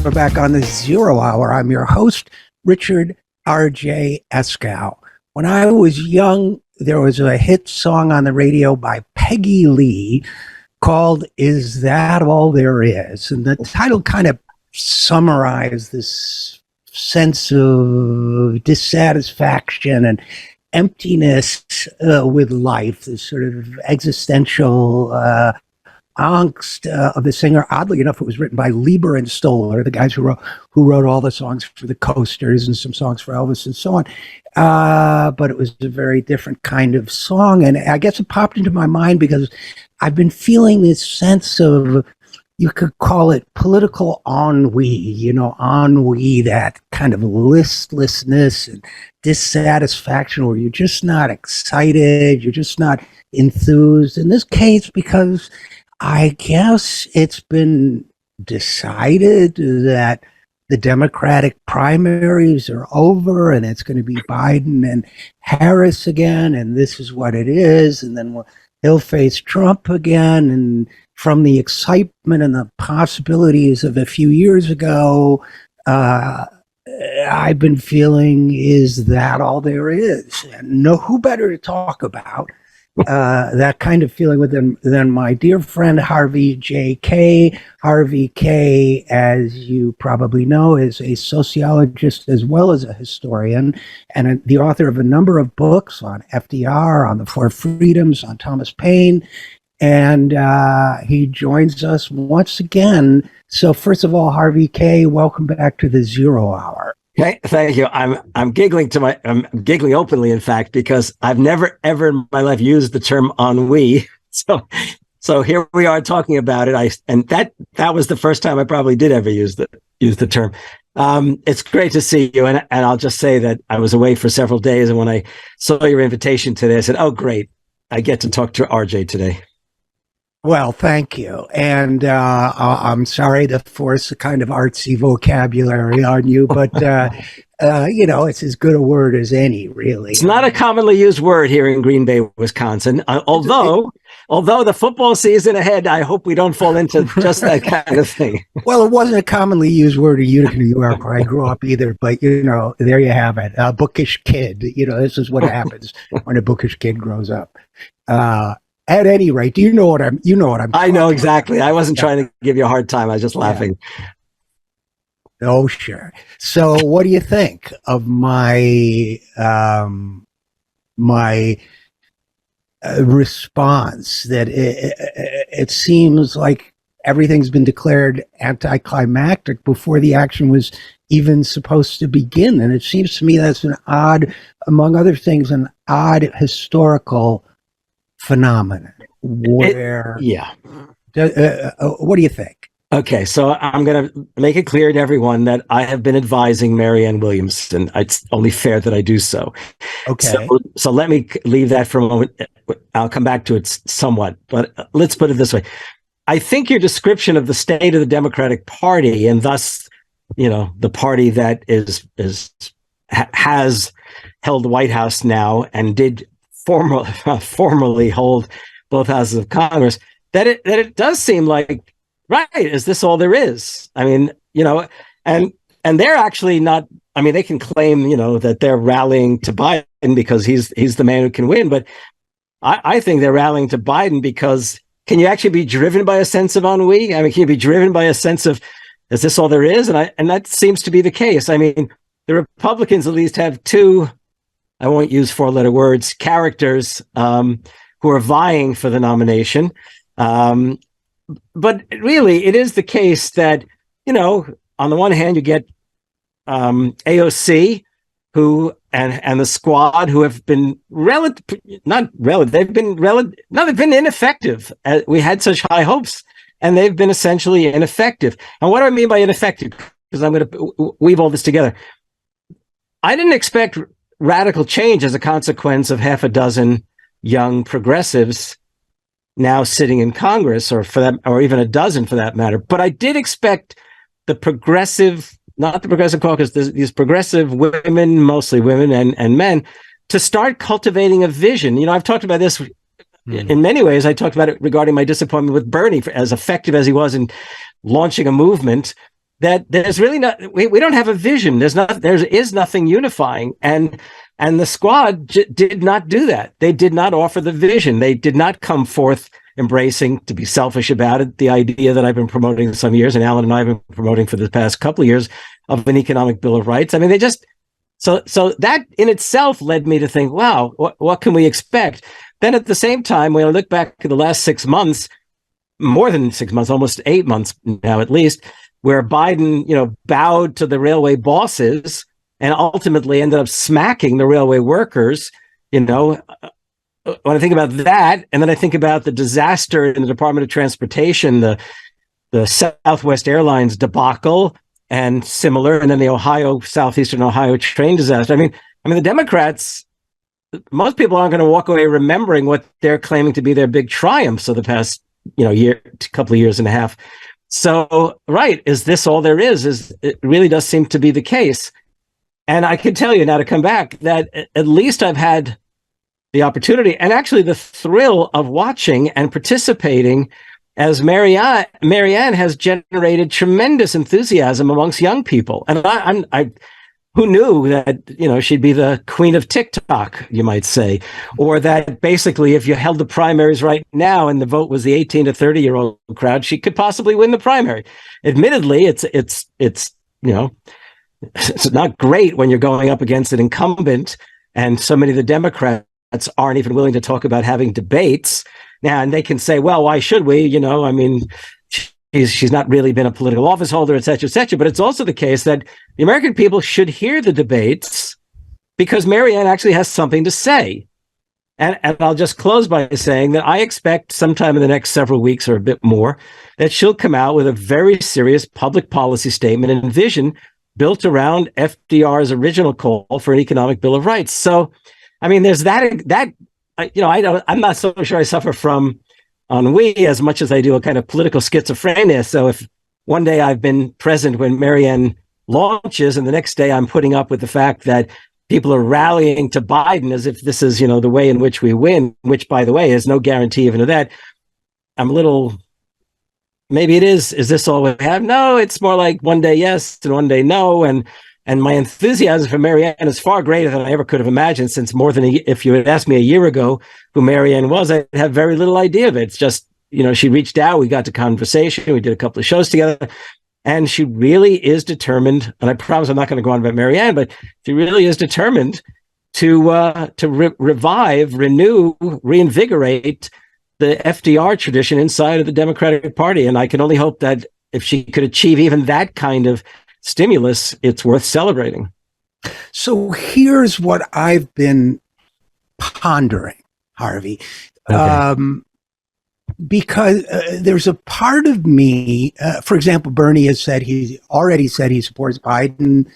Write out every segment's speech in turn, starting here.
We're back on the Zero Hour. I'm your host, Richard RJ Eskow. When I was young, there was a hit song on the radio by Peggy Lee called Is That All There Is? And the title kind of summarized this sense of dissatisfaction and emptiness with life, this sort of existential angst of the singer. Oddly enough, it was written by Lieber and Stoller, the guys who wrote all the songs for the Coasters and some songs for Elvis and so on. But it was a very different kind of song. And I guess it popped into my mind because I've been feeling this sense of, you could call it political ennui, ennui, that kind of listlessness and dissatisfaction where you're just not excited, you're just not enthused. In this case, because I guess it's been decided that the Democratic primaries are over and it's going to be Biden and Harris again, and this is what it is. And then he'll face Trump again. And from the excitement and the possibilities of a few years ago, I've been feeling, is that all there is? And who better to talk about that kind of feeling with than my dear friend Harvey J. Kaye. Harvey Kaye, as you probably know, is a sociologist as well as a historian and the author of a number of books on FDR, on the Four Freedoms, on Thomas Paine. And he joins us once again. So first of all, Harvey Kaye, welcome back to the Zero Hour. Okay, thank you. I'm giggling I'm giggling openly, in fact, because I've never ever in my life used the term ennui. So here we are talking about it. And that was the first time I probably did ever use the term. It's great to see you, and I'll just say that I was away for several days, and when I saw your invitation today, I said, "Oh, great! I get to talk to RJ today." Well, thank you. And I'm sorry to force a kind of artsy vocabulary on you, but, it's as good a word as any, really. It's not a commonly used word here in Green Bay, Wisconsin. Although the football season ahead, I hope we don't fall into just that kind of thing. Well, it wasn't a commonly used word in Utica, New York, where I grew up either. But, there you have it. A bookish kid. This is what happens when a bookish kid grows up. At any rate, do you know what I'm? I know exactly. I wasn't trying to give you a hard time. I was just laughing. Yeah. Oh, sure. So, what do you think of my response? That it seems like everything's been declared anticlimactic before the action was even supposed to begin, and it seems to me that's among other things, an odd historical phenomenon where what do you think? Okay, so I'm going to make it clear to everyone that I have been advising Marianne Williamson. It's only fair that I do so. Okay. So let me leave that for a moment. I'll come back to it somewhat, but let's put it this way. I think your description of the state of the Democratic Party, and thus, the party that has held the White House now and did formally hold both houses of Congress, that it does seem like, right, is this all there is? I mean, and they're actually not, I mean, they can claim, that they're rallying to Biden because he's the man who can win. But I think they're rallying to Biden because can you actually be driven by a sense of ennui? I mean, can you be driven by a sense of, is this all there is? And that seems to be the case. I mean, the Republicans at least have two, I won't use four-letter words, characters who are vying for the nomination. But really, it is the case that, on the one hand, you get AOC, and the squad who have been they've been ineffective. We had such high hopes, and they've been essentially ineffective. And what do I mean by ineffective? Because I'm going to weave all this together. I didn't expect radical change as a consequence of half a dozen young progressives now sitting in Congress, or even a dozen for that matter. But I did expect the progressive, not the progressive caucus, these progressive women, mostly women and men, to start cultivating a vision. I've talked about this in many ways. I talked about it regarding my disappointment with Bernie, as effective as he was in launching a movement. that there's really not, we don't have a vision. There is nothing unifying. And the squad did not do that. They did not offer the vision. They did not come forth embracing, to be selfish about it, the idea that I've been promoting some years, and Alan and I have been promoting for the past couple of years, of an economic bill of rights. I mean, they just, so that in itself led me to think, wow, what can we expect? Then at the same time, when I look back at the last 6 months, more than 6 months, almost 8 months now at least, where Biden, bowed to the railway bosses and ultimately ended up smacking the railway workers, when I think about that, and then I think about the disaster in the Department of Transportation, the Southwest Airlines debacle and similar, and then the Southeastern Ohio train disaster. I mean, the Democrats, most people aren't going to walk away remembering what they're claiming to be their big triumphs of the past, couple of years and a half. So, right, is this all there is? It really does seem to be the case. And I can tell you now, to come back, that at least I've had the opportunity and actually the thrill of watching and participating as Marianne has generated tremendous enthusiasm amongst young people. And I who knew that, she'd be the queen of TikTok, you might say, or that basically if you held the primaries right now and the vote was the 18 to 30-year-old crowd, she could possibly win the primary. Admittedly, it's not great when you're going up against an incumbent, and so many of the Democrats aren't even willing to talk about having debates now. And they can say, well, why should we? She's not really been a political office holder, et cetera, et cetera. But it's also the case that the American people should hear the debates because Marianne actually has something to say. And I'll just close by saying that I expect sometime in the next several weeks or a bit more that she'll come out with a very serious public policy statement and vision built around FDR's original call for an economic bill of rights. So, there's that I'm not so sure I suffer from ennui as much as I do a kind of political schizophrenia. So if one day I've been present when Marianne launches and the next day I'm putting up with the fact that people are rallying to Biden as if this is, the way in which we win, which, by the way, is no guarantee even of that, I'm a little, maybe it is this all we have? No, it's more like one day yes and one day no. And my enthusiasm for Marianne is far greater than I ever could have imagined, since if you had asked me a year ago who Marianne was, I'd have very little idea of it. It's just, she reached out, we got to conversation, we did a couple of shows together, and she really is determined, and I promise I'm not going to go on about Marianne, but she really is determined to revive, renew, reinvigorate the FDR tradition inside of the Democratic Party. And I can only hope that if she could achieve even that kind of stimulus, it's worth celebrating. So here's what I've been pondering, Harvey, because there's a part of me, for example, Bernie has said he supports Biden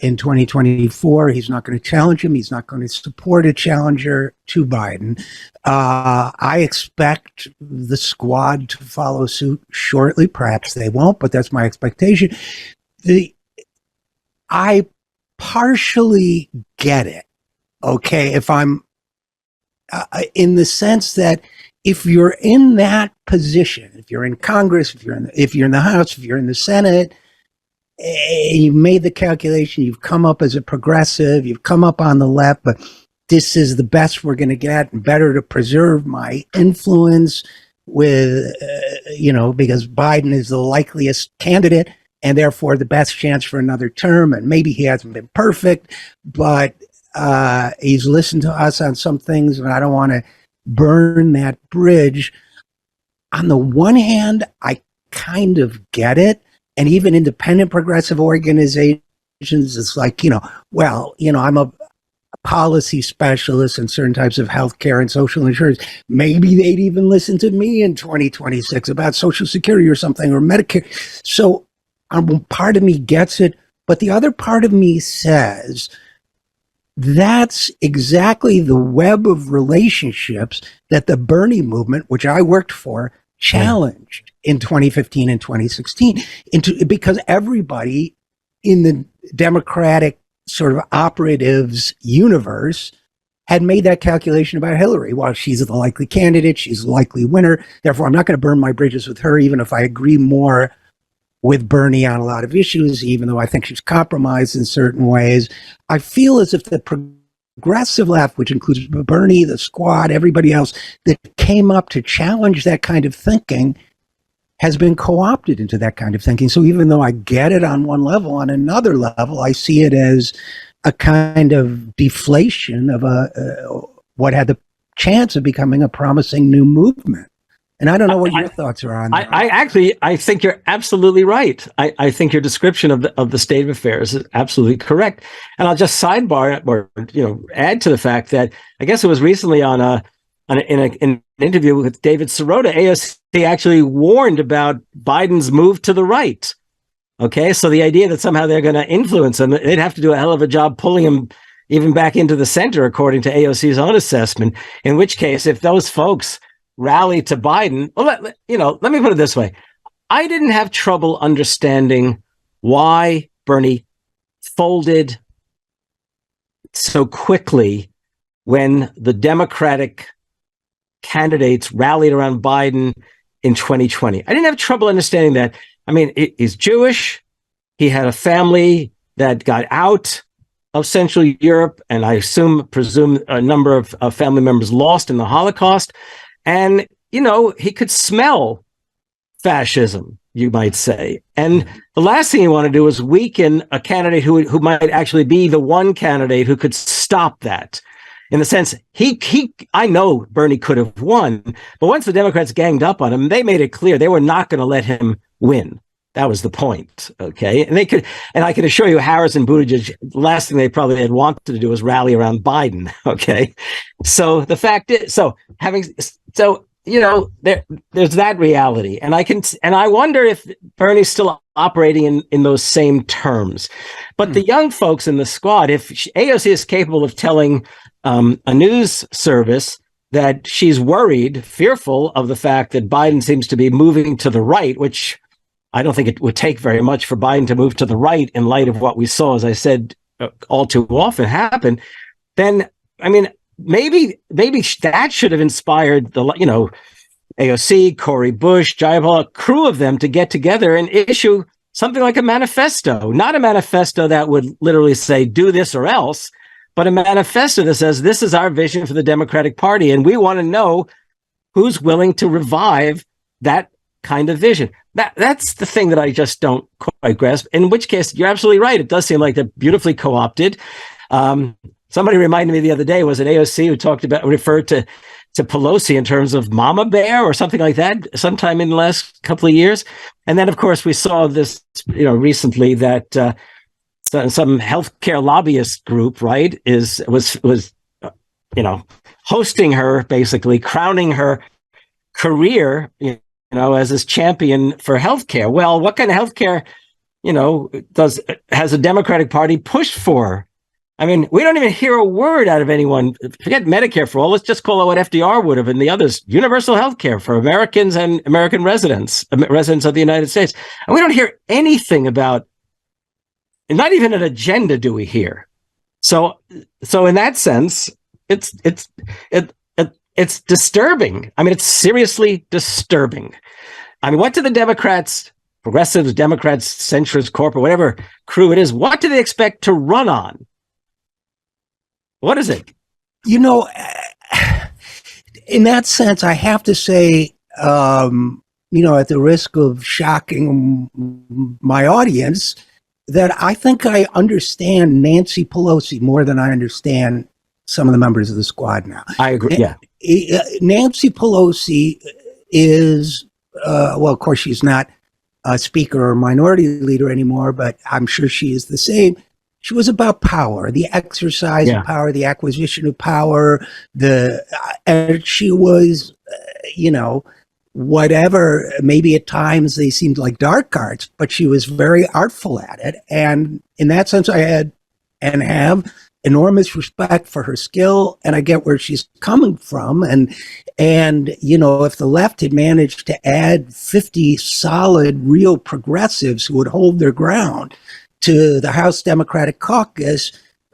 in 2024. He's not going to challenge him. He's not going to support a challenger to Biden. I expect the squad to follow suit shortly. Perhaps they won't, but that's my expectation. I partially get it, okay, if I'm in the sense that if you're in that position, if you're in Congress, if you're in the House, if you're in the Senate, you've made the calculation, you've come up as a progressive, you've come up on the left, but this is the best we're going to get, and better to preserve my influence with, because Biden is the likeliest candidate, and therefore the best chance for another term. And maybe he hasn't been perfect, but he's listened to us on some things, and I don't want to burn that bridge. On the one hand, I kind of get it. And even independent progressive organizations, it's like, I'm a policy specialist in certain types of healthcare and social insurance. Maybe they'd even listen to me in 2026 about Social Security or something, or Medicare. So part of me gets it, but the other part of me says that's exactly the web of relationships that the Bernie movement, which I worked for, challenged in 2015 and 2016, because everybody in the Democratic sort of operatives universe had made that calculation about Hillary. Well, she's the likely candidate, she's the likely winner, therefore I'm not going to burn my bridges with her, even if I agree more with Bernie on a lot of issues, even though I think she's compromised in certain ways. I feel as if the progressive left, which includes Bernie, the Squad, everybody else that came up to challenge that kind of thinking, has been co-opted into that kind of thinking. So even though I get it on one level, on another level, I see it as a kind of deflation of what had the chance of becoming a promising new movement. And I don't know what your thoughts are on that. I think you're absolutely right. I think your description of the state of affairs is absolutely correct. And I'll just sidebar or add to the fact that I guess it was recently in an interview with David Sirota, AOC actually warned about Biden's move to the right. Okay, so the idea that somehow they're going to influence him, they'd have to do a hell of a job pulling him even back into the center, according to AOC's own assessment. In which case, if those folks rally to Biden, well, let me put it this way. I didn't have trouble understanding why Bernie folded so quickly when the Democratic candidates rallied around Biden in 2020. I didn't have trouble understanding that. I mean, he's Jewish. He had a family that got out of Central Europe, and I presume a number of family members lost in the Holocaust. And, he could smell fascism, you might say. And the last thing you want to do is weaken a candidate who might actually be the one candidate who could stop that. In the sense, I know Bernie could have won, but once the Democrats ganged up on him, they made it clear they were not going to let him win. That was the point. Okay. And I can assure you, Harris and Buttigieg, the last thing they probably had wanted to do was rally around Biden. Okay. So the fact is, there's that reality. And I wonder if Bernie's still operating in those same terms. But the young folks in the Squad, if AOC is capable of telling a news service that she's worried, fearful of the fact that Biden seems to be moving to the right, which I don't think it would take very much for Biden to move to the right in light of what we saw, as I said, all too often happen, then, I mean, maybe that should have inspired AOC, Cori Bush, Jayapal, a crew of them to get together and issue something like a manifesto, not a manifesto that would literally say, do this or else, but a manifesto that says, this is our vision for the Democratic Party. And we want to know who's willing to revive that kind of vision. That's the thing that I just don't quite grasp, in which case you're absolutely right. It does seem like they're beautifully co-opted. Somebody reminded me the other day, was it AOC who referred to Pelosi in terms of mama bear or something like that sometime in the last couple of years. And then, of course, we saw this, recently that some healthcare lobbyist group, right, was hosting her, basically crowning her career, as this champion for healthcare. Well, what kind of healthcare, has the Democratic Party pushed for? I mean, we don't even hear a word out of anyone. Forget Medicare for all. Let's just call it what FDR would have and the others: universal health care for Americans and American residents of the United States. And we don't hear anything about, and not even an agenda do we hear. So in that sense, it's disturbing. I mean, it's seriously disturbing. I mean, what do the Democrats, progressives, Democrats, centrist, corporate, whatever crew it is, what do they expect to run on? What is it? In that sense, I have to say, at the risk of shocking my audience, that I think I understand Nancy Pelosi more than I understand some of the members of the Squad now. I agree. Yeah. Nancy Pelosi is, of course, she's not a speaker or minority leader anymore, but I'm sure she is the same. She was about power, the exercise of power, the acquisition of power, and she was, whatever, maybe at times they seemed like dark arts, but she was very artful at it. And in that sense, I had and have enormous respect for her skill, and I get where she's coming from. And if the left had managed to add 50 solid, real progressives who would hold their ground to the House Democratic Caucus,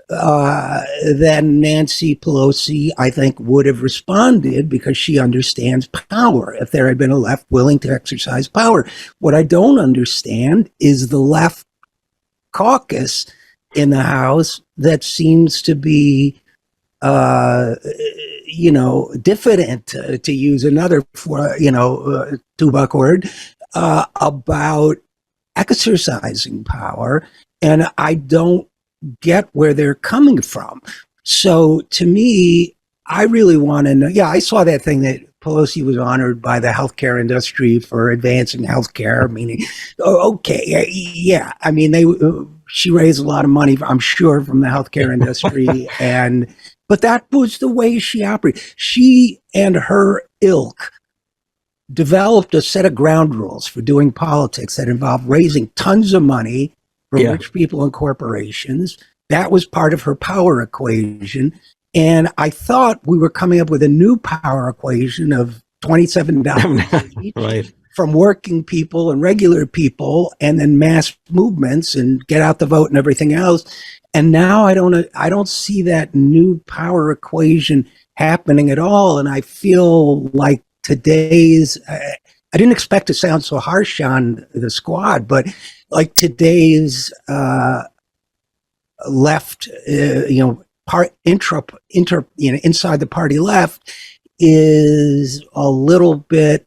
then Nancy Pelosi, I think, would have responded because she understands power if there had been a left willing to exercise power. What I don't understand is the left caucus in the House that seems to be, diffident, to use another, two-buck word, about exercising power. And I don't get where they're coming from. So to me, I really want to know. Yeah, I saw that thing that Pelosi was honored by the healthcare industry for advancing healthcare, meaning, okay, yeah. I mean, she raised a lot of money, I'm sure, from the healthcare industry. But that was the way she operated. She and her ilk developed a set of ground rules for doing politics that involved raising tons of money for rich people and corporations. That was part of her power equation. And I thought we were coming up with a new power equation of $27 each, right, from working people and regular people, and then mass movements and get out the vote and everything else. And now I don't see that new power equation happening at all. And I feel like today's, I didn't expect to sound so harsh on the squad, but like today's left, inside the party left is a little bit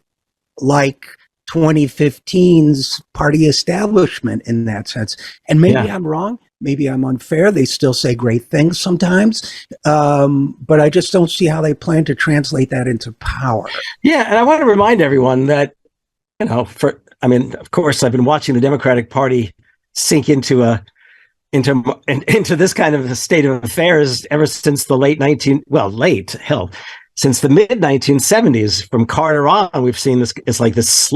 like 2015's party establishment in that sense. And maybe I'm wrong. Maybe I'm unfair. They still say great things sometimes. But I just don't see how they plan to translate that into power. Yeah. And I want to remind everyone that, of course, I've been watching the Democratic Party sink into this kind of a state of affairs ever since the since the mid 1970s. From Carter on, we've seen this. It's like this,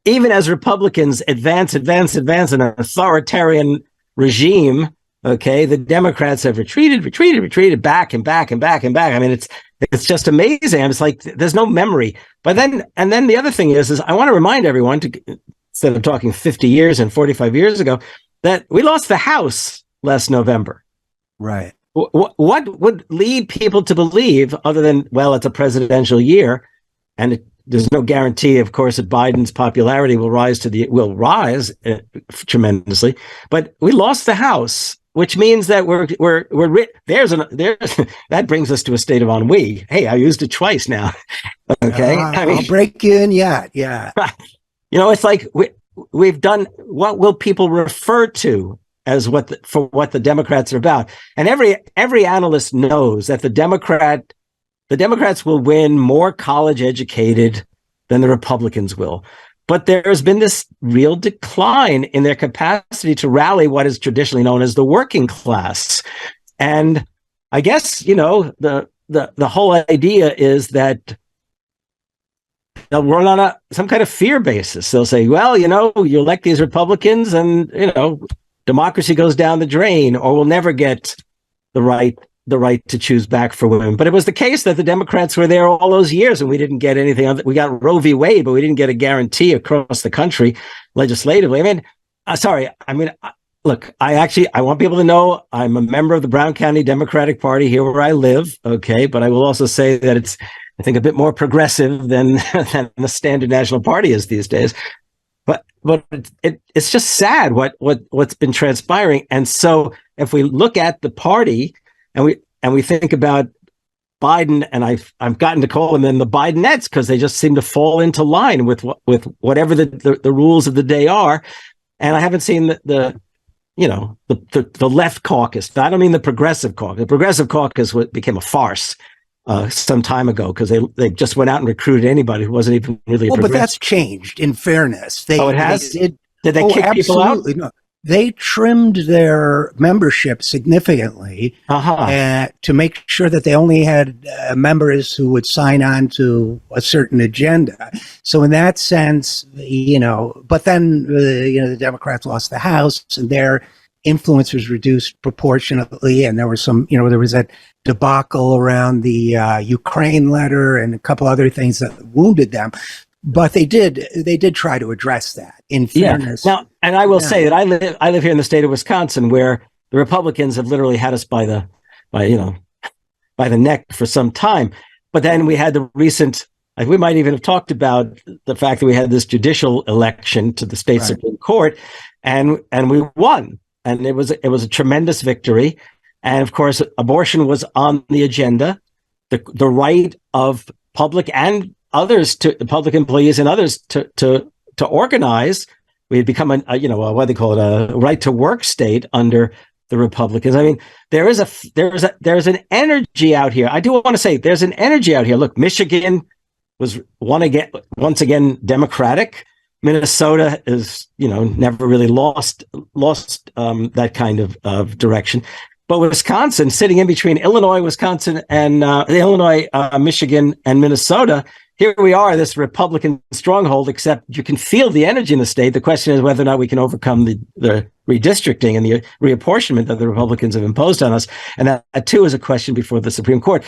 even as Republicans advance in an authoritarian regime. Okay, the Democrats have retreated back and back. I mean, it's just amazing. It's like there's no memory. But then the other thing is I want to remind everyone, instead of talking 50 years and 45 years ago, that we lost the House last November. Right. What would lead people to believe, other than, well, it's a presidential year, and there's no guarantee, of course, that Biden's popularity will rise tremendously. But we lost the House, which means that that brings us to a state of ennui. Hey, I used it twice now. Okay, I'll break in yet. Yeah. It's like we've done. What will people refer to as what the Democrats are about? And every analyst knows that the Democrats will win more college educated than the Republicans will. But there's been this real decline in their capacity to rally what is traditionally known as the working class. And I guess, the whole idea is that they'll run on some kind of fear basis. They'll say, well, you elect these Republicans and, democracy goes down the drain, or we'll never get the right to choose back for women. But it was the case that the Democrats were there all those years, and we didn't get anything. We got Roe v. Wade, but we didn't get a guarantee across the country legislatively. Look, I want people to know I'm a member of the Brown County Democratic Party here where I live. Okay. But I will also say that it's, I think, a bit more progressive than the standard National Party is these days. But it's just sad what's been transpiring. And so if we look at the party and we think about Biden, and I've gotten to call them the Bidenettes because they just seem to fall into line with whatever the rules of the day are. And I haven't seen the left caucus. I don't mean the progressive caucus. The progressive caucus became a farce some time ago because they just went out and recruited anybody who wasn't even really a progressive. But that's changed, in fairness. It has? Did they kick people out? No. They trimmed their membership significantly to make sure that they only had members who would sign on to a certain agenda. So in that sense, but then, the Democrats lost the House and their influence was reduced proportionately. And there was there was that debacle around the Ukraine letter and a couple other things that wounded them. But they did try to address that, in fairness. Now, and I will say that I live here in the state of Wisconsin, where the Republicans have literally had us by the neck for some time. But then we had the recent, we might even have talked about the fact that we had this judicial election to the state Supreme Court, and we won. And it was a tremendous victory. And of course, abortion was on the agenda. The right of public and others, to public employees and others to organize. We had become what they call it, a right to work state under the Republicans. I mean, there's an energy out here. I do want to say there's an energy out here. Look, Michigan was once again Democratic. Minnesota is, never really lost that kind of direction. But Wisconsin, sitting in between Illinois, Wisconsin, and Illinois, Michigan, and Minnesota, here we are, this Republican stronghold, except you can feel the energy in the state. The question is whether or not we can overcome the redistricting and the reapportionment that the Republicans have imposed on us. And that too is a question before the Supreme Court.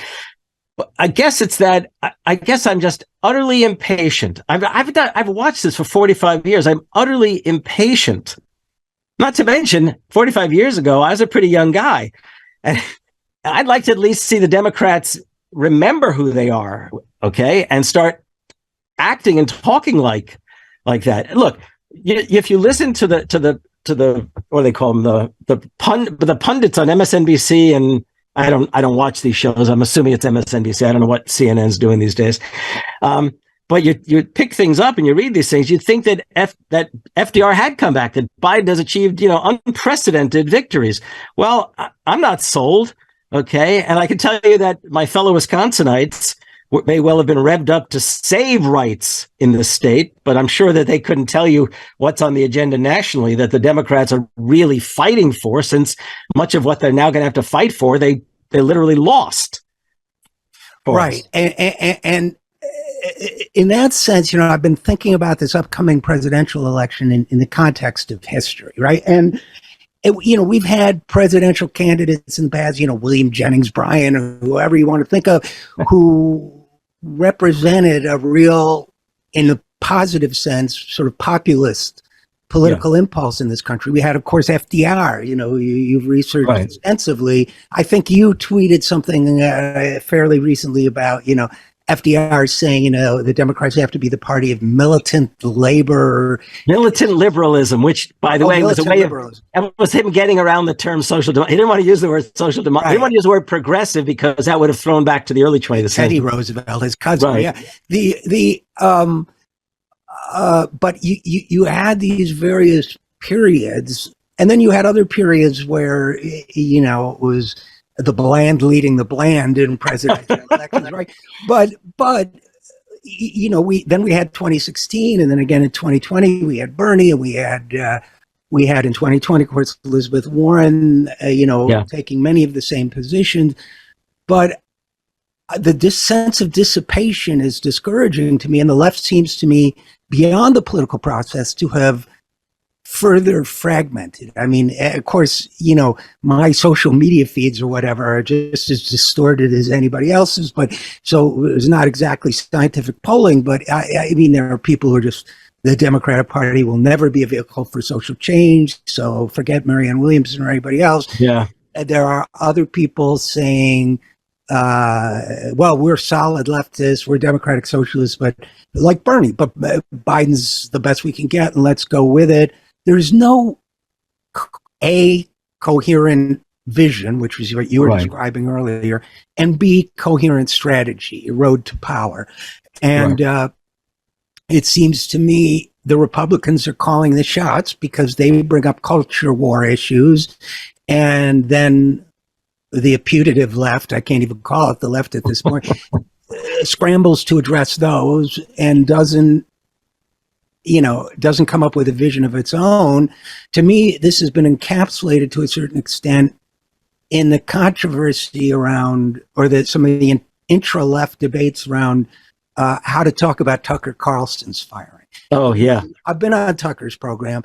I guess it's that I guess I'm just utterly impatient. I've watched this for 45 years. I'm utterly impatient. Not to mention, 45 years ago, I was a pretty young guy. And I'd like to at least see the Democrats remember who they are, okay, and start acting and talking like that. Look, if you listen to the what do they call them, the pundits on MSNBC, and I don't watch these shows. I'm assuming it's MSNBC. I don't know what CNN's doing these days. But you pick things up and you read these things. You think that FDR had come back, that Biden has achieved, unprecedented victories. Well, I'm not sold. Okay. And I can tell you that my fellow Wisconsinites may well have been revved up to save rights in the state, but I'm sure that they couldn't tell you what's on the agenda nationally that the Democrats are really fighting for, since much of what they're now going to have to fight for, they literally lost. Right. And in that sense, I've been thinking about this upcoming presidential election in the context of history, right? And, we've had presidential candidates in the past, William Jennings Bryan, or whoever you want to think of, who represented a real, in a positive sense, sort of populist political impulse in this country. We had, of course, FDR, you've researched extensively. I think you tweeted something fairly recently about, FDR saying, the Democrats have to be the party of militant labor. Militant liberalism, which, by the way, was a way of, it was him getting around the term social democracy. He didn't want to use the word social democracy. He didn't want to use the word progressive because that would have thrown back to the early 20th century. Teddy Roosevelt, his cousin. Right. Yeah. But you had these various periods, and then you had other periods where, it was the bland leading the bland in presidential elections, right? But we had 2016, and then again in 2020 we had Bernie, and we had in 2020, of course, Elizabeth Warren, taking many of the same positions. But this sense of dissipation is discouraging to me, and the left seems to me, beyond the political process, to have further fragmented. I mean, of course, my social media feeds or whatever are just as distorted as anybody else's, but so it's not exactly scientific polling, but I mean, there are people who are just, the Democratic Party will never be a vehicle for social change, so forget Marianne Williamson or anybody else. Yeah. There are other people saying, well, we're solid leftists, we're democratic socialists, but like Bernie, but Biden's the best we can get, and let's go with it. There's no coherent vision, which was what you were describing earlier, and B, coherent strategy, road to power. And it seems to me the Republicans are calling the shots because they bring up culture war issues, and then the putative left, I can't even call it the left at this point, scrambles to address those and doesn't come up with a vision of its own. To me, this has been encapsulated to a certain extent in the controversy around, or some of the intra-left debates around how to talk about Tucker Carlson's firing. Oh, yeah. I've been on Tucker's program.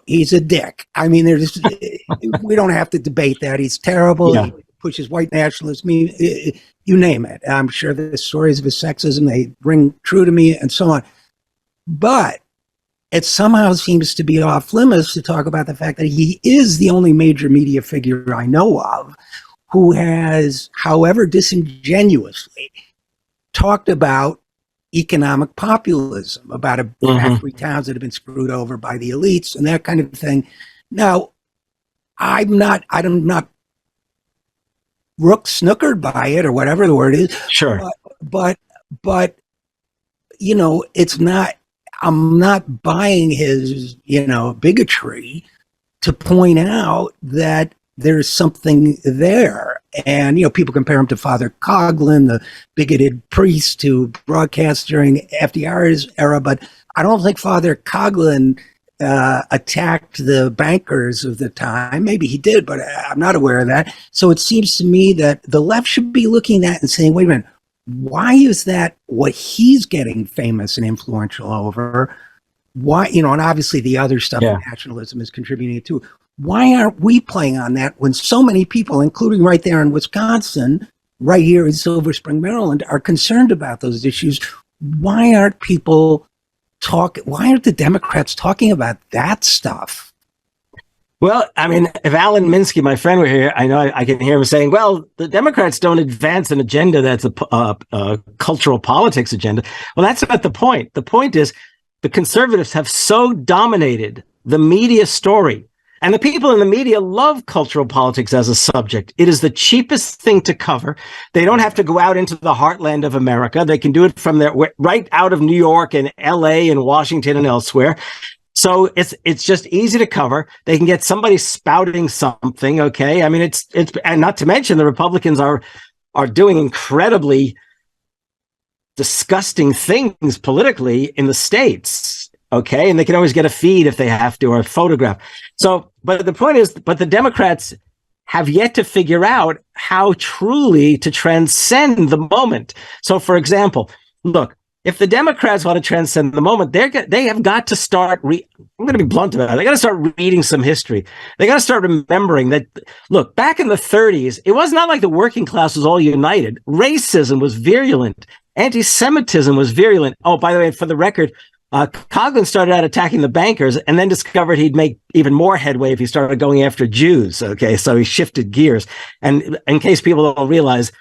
He's a dick. I mean, we don't have to debate that. He's terrible. Yeah. He pushes white nationalism, you name it. I'm sure the stories of his sexism, they ring true to me and so on. But it somehow seems to be off limits to talk about the fact that he is the only major media figure I know of who has, however disingenuously, talked about economic populism, about factory towns that have been screwed over by the elites and that kind of thing. Now, I'm not rook snookered by it or whatever the word is. Sure. But you know, it's not, I'm not buying his, you know, bigotry to point out that there's something there. And, you know, people compare him to Father Coughlin, the bigoted priest who broadcast during FDR's era. But I don't think Father Coughlin attacked the bankers of the time. Maybe he did, but I'm not aware of that. So it seems to me that the left should be looking at and saying, wait a minute, why is that what he's getting famous and influential over? Why, you know, and obviously the other stuff, nationalism is contributing to. Why aren't we playing on that when so many people, including right there in Wisconsin, right here in Silver Spring, Maryland, are concerned about those issues? Why aren't people why aren't the Democrats talking about that stuff? Well, I mean, if Alan Minsky, my friend, were here, I know I can hear him saying, well, the Democrats don't advance an agenda that's a cultural politics agenda. Well, that's not the point. The point is the conservatives have so dominated the media story, and the people in the media love cultural politics as a subject. It is the cheapest thing to cover. They don't have to go out into the heartland of America. They can do it from there, right out of New York and LA and Washington and elsewhere. So it's just easy to cover. They can get somebody spouting something. Okay. I mean, it's, and not to mention the Republicans are doing incredibly disgusting things politically in the States. Okay. And they can always get a feed if they have to, or a photograph. So, but the point is, but the Democrats have yet to figure out how truly to transcend the moment. So for example, look, if the Democrats want to transcend the moment, they have got to start, I'm going to be blunt about it. They got to start reading some history. They got to start remembering that, look, back in the 30s, it was not like the working class was all united. Racism was virulent. Anti-Semitism was virulent. Oh, by the way, for the record, Coughlin started out attacking the bankers and then discovered he'd make even more headway if he started going after Jews. Okay, so he shifted gears. And in case people don't realize,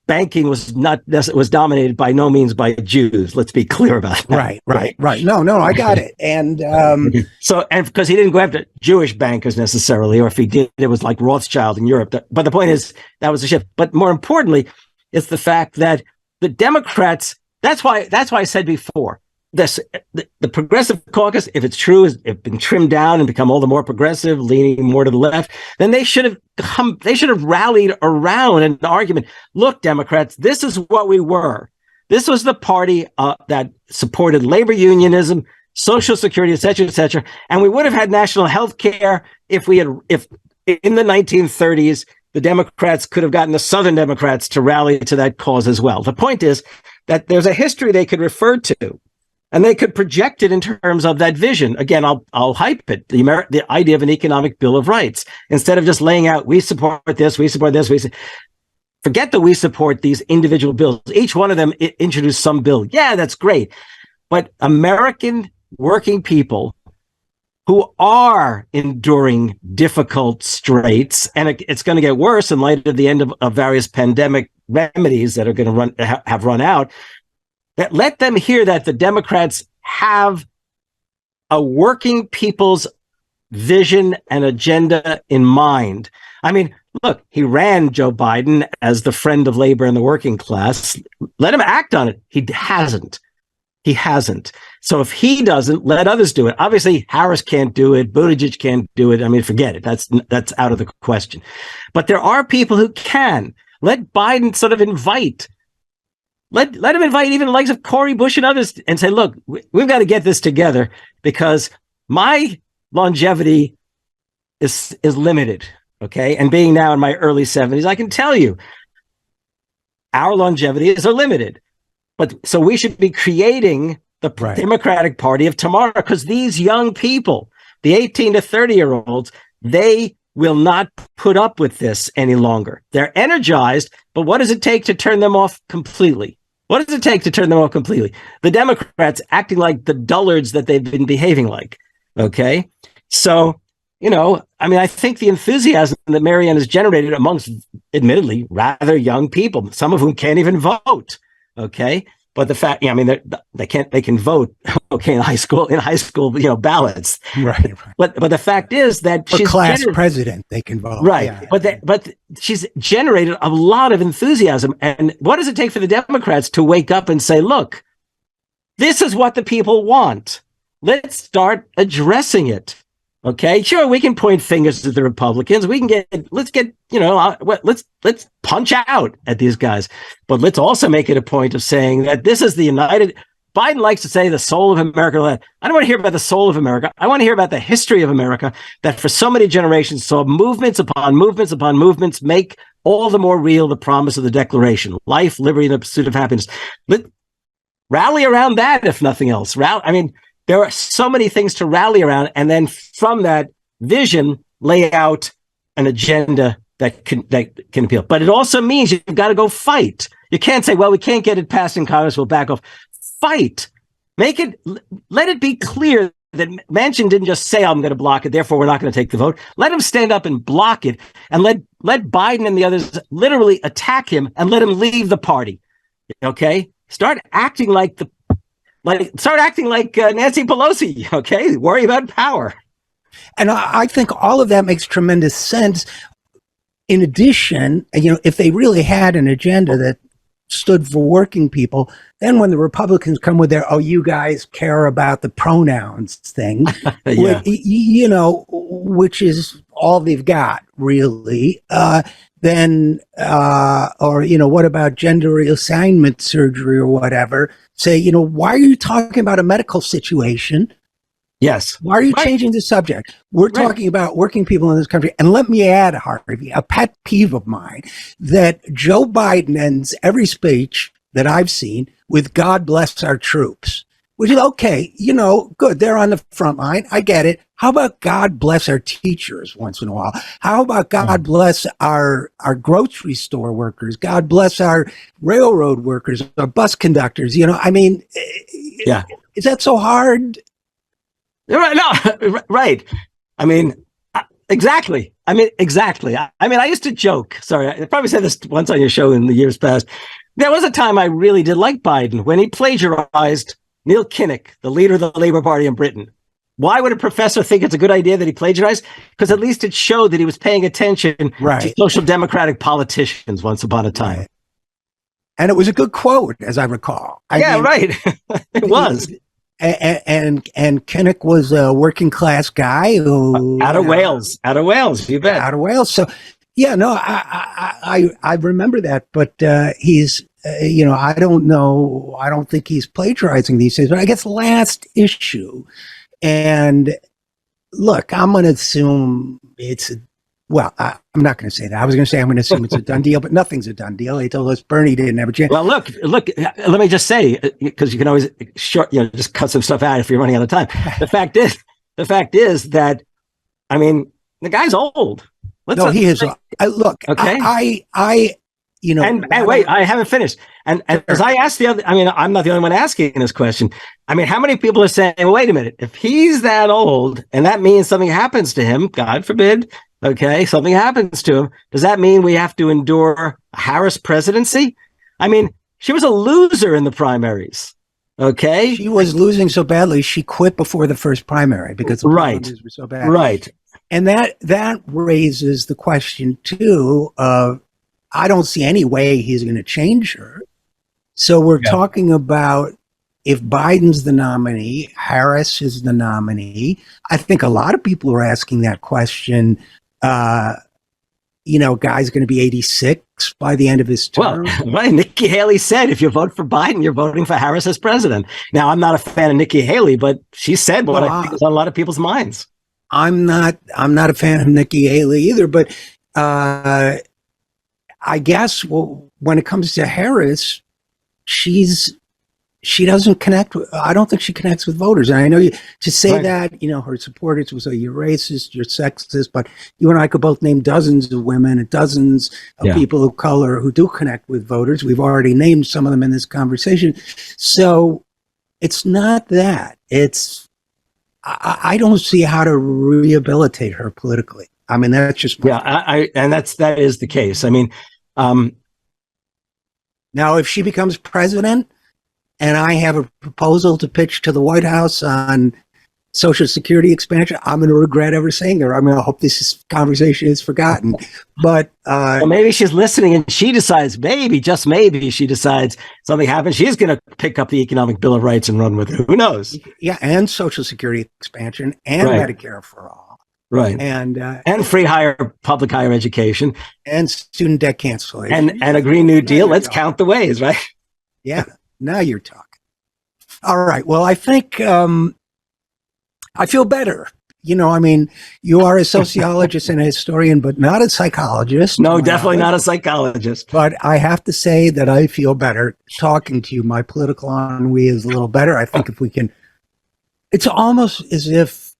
banking was dominated by no means by Jews. Let's be clear about that. Right. No, I got it. And and because he didn't go after Jewish bankers necessarily, or if he did, it was like Rothschild in Europe. But the point is that was a shift. But more importantly, it's the fact that the Democrats. That's why I said before. The progressive caucus, if it's true, has been trimmed down and become all the more progressive, leaning more to the left. Then they should have rallied around an argument. Look, Democrats, this is what we were. This was the party that supported labor unionism, Social Security, et cetera, and we would have had national health care if in the 1930s the Democrats could have gotten the Southern Democrats to rally to that cause as well. The point is that there's a history they could refer to. And they could project it in terms of that vision. Again, I'll hype it. The idea of an economic bill of rights, instead of just laying out, we support this, forget that we support these individual bills. Each one of them introduced some bill. Yeah, that's great. But American working people who are enduring difficult straits, and it's going to get worse in light of the end of various pandemic remedies that are going to have run out, that let them hear that the Democrats have a working people's vision and agenda in mind. I mean, look, he ran Joe Biden as the friend of labor and the working class. Let him act on it. He hasn't. So if he doesn't, let others do it. Obviously, Harris can't do it. Buttigieg can't do it. I mean, forget it. That's out of the question. But there are people who can. Let Biden sort of invite. Let him invite even the likes of Cori Bush and others and say, look, we've got to get this together because my longevity is limited. Okay. And being now in my early 70s, I can tell you our longevities are limited. But so we should be creating the Democratic Party of tomorrow, because these young people, the 18 to 30-year-olds, they will not put up with this any longer. They're energized, but what does it take to turn them off completely? What does it take to turn them off completely? The Democrats acting like the dullards that they've been behaving like. Okay. So, I think the enthusiasm that Marianne has generated amongst, admittedly, rather young people, some of whom can't even vote. Okay. But the fact, they can vote, okay, in high school, ballots. Right. But the fact is that for class president, they can vote. Right. Yeah. But she's generated a lot of enthusiasm. And what does it take for the Democrats to wake up and say, look, this is what the people want. Let's start addressing it. Okay, sure, we can point fingers at the Republicans. Let's punch out at these guys. But let's also make it a point of saying that this is the united. Biden likes to say the soul of America. I don't want to hear about the soul of America. I want to hear about the history of America that for so many generations saw movements upon movements upon movements make all the more real the promise of the Declaration: life, liberty, and the pursuit of happiness. Rally around that, if nothing else. There are so many things to rally around, and then from that vision, lay out an agenda that can appeal. But it also means you've got to go fight. You can't say, well, we can't get it passed in Congress, we'll back off. Fight. Let it be clear that Manchin didn't just say, I'm going to block it, therefore we're not going to take the vote. Let him stand up and block it, and let Biden and the others literally attack him and let him leave the party. Okay? Start acting like Nancy Pelosi, okay? Worry about power. And I think all of that makes tremendous sense. In addition, if they really had an agenda that stood for working people, then when the Republicans come with their, you guys care about the pronouns thing, yeah. which is all they've got, really, then, what about gender reassignment surgery or whatever? Say, why are you talking about a medical situation? Yes. Why are you changing the subject? We're talking about working people in this country. And let me add, Harvey, a pet peeve of mine, that Joe Biden ends every speech that I've seen with God bless our troops, which is okay. Good. They're on the front line. I get it. How about God bless our teachers once in a while? How about God bless our grocery store workers? God bless our railroad workers, our bus conductors? Yeah. Is that so hard? Right. No, right. Exactly. Exactly. I used to joke. Sorry, I probably said this once on your show in the years past. There was a time I really did like Biden when he plagiarized Neil Kinnock, the leader of the Labour Party in Britain. Why would a professor think it's a good idea that he plagiarized? Because at least it showed that he was paying attention to social democratic politicians once upon a time. Right. And it was a good quote, as I recall. Right. It was. And Kinnock was a working class guy who out of Wales, you bet. Out of Wales. So I remember that, but he's I don't know. I don't think he's plagiarizing these days. But I guess last issue, and look, I'm going to assume I'm not going to say that. I was going to say I'm going to assume it's a done deal, but nothing's a done deal. They told us Bernie didn't have a chance. Well, look. Let me just say, because you can always just cut some stuff out if you're running out of time. The fact is that, the guy's old. He is. Look, okay. And wait, I haven't finished. And as I asked the other, I'm not the only one asking this question. How many people are saying, wait a minute, if he's that old and that means something happens to him, God forbid, okay, something happens to him, does that mean we have to endure a Harris presidency? She was a loser in the primaries. Okay. She was losing so badly, she quit before the first primary because the primaries were so bad. Right. And that raises the question, too, of I don't see any way he's going to change her. So we're talking about if Biden's the nominee, Harris is the nominee. I think a lot of people are asking that question. Guy's going to be 86 by the end of his term. Well, right. Nikki Haley said, if you vote for Biden, you're voting for Harris as president. Now, I'm not a fan of Nikki Haley, but she said what I think is on a lot of people's minds. I'm not a fan of Nikki Haley either, but I guess when it comes to Harris, she's she doesn't connect. I don't think she connects with voters. And I know to say Right. that, her supporters will say you're racist, you're sexist, but you and I could both name dozens of women and dozens of people of color who do connect with voters. We've already named some of them in this conversation. So it's not that. I don't see how to rehabilitate her politically. I mean, that's just and that is the case. I mean, now if she becomes president and I have a proposal to pitch to the White House on Social Security expansion, I'm going to regret ever saying that. I'm going to hope this conversation is forgotten. But well, maybe she's listening and she decides, just maybe she decides something happens. She's going to pick up the Economic Bill of Rights and run with it. Who knows? Yeah, and Social Security expansion and Medicare for all. Right. And free public higher education. And student debt cancellation. And a Green New Deal. Let's count the ways, right? Yeah, now you're talking. All right. Well, I think I feel better. I mean, you are a sociologist and a historian, but not a psychologist. No, definitely not a psychologist. But I have to say that I feel better talking to you. My political ennui is a little better. I think if we can, it's almost as if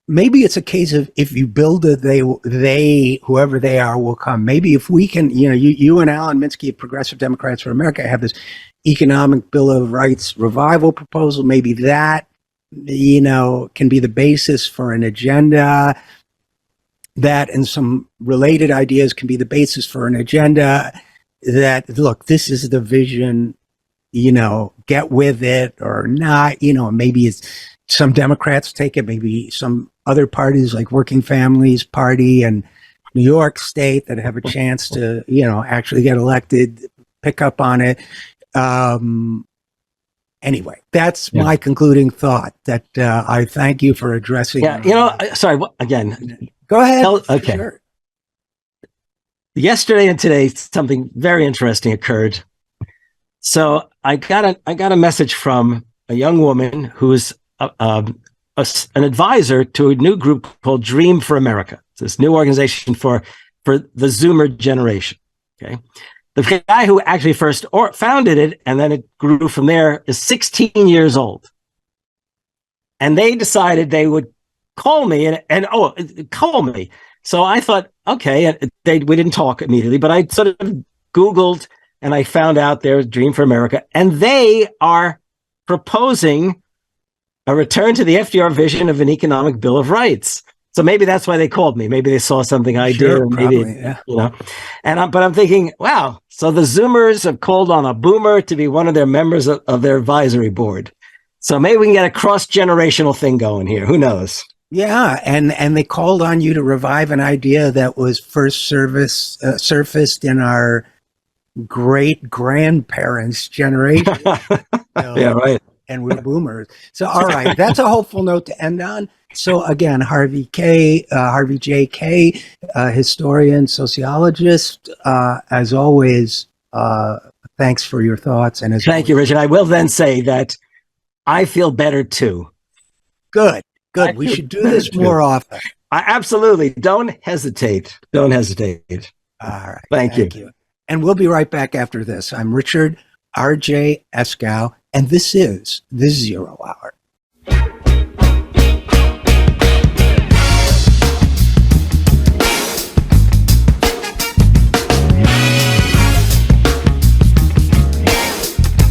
maybe it's a case of if you build it, they whoever they are will come. Maybe if we can, you and Alan Minsky of Progressive Democrats for America have this Economic Bill of Rights revival proposal. Maybe that can be the basis for an agenda. That and some related ideas can be the basis for an agenda that, look, this is the vision, get with it or not, maybe it's some Democrats take it, maybe some other parties like Working Families Party and New York State that have a chance to, actually get elected, pick up on it. Anyway, that's my concluding thought. That I thank you for addressing. Yeah, sorry. Again, go ahead. Okay. Sure. Yesterday and today, something very interesting occurred. So I got a message from a young woman who's an advisor to a new group called Dream for America. It's this new organization for the Zoomer generation. Okay. The guy who actually first founded it, and then it grew from there, is 16 years old. And they decided they would call me and call me. So I thought, okay, we didn't talk immediately, but I sort of Googled and I found out there's Dream for America, and they are proposing a return to the FDR vision of an economic bill of rights. So maybe that's why they called me. Maybe they saw something I did, or maybe, but I'm thinking, wow. So the Zoomers have called on a boomer to be one of their members of their advisory board. So maybe we can get a cross-generational thing going here. Who knows? Yeah, and they called on you to revive an idea that was first surfaced in our great grandparents' generation. Yeah, right. And we're boomers. So, all right, that's a hopeful note to end on. So again, Harvey J. Kaye, historian, sociologist. As always, thanks for your thoughts. And thank you, Richard. I will then say that I feel better too. Good. We should do this more often. Absolutely. Don't hesitaate. All right. Thank you. And we'll be right back after this. I'm Richard RJ Eskow, and this is the Zero Hour.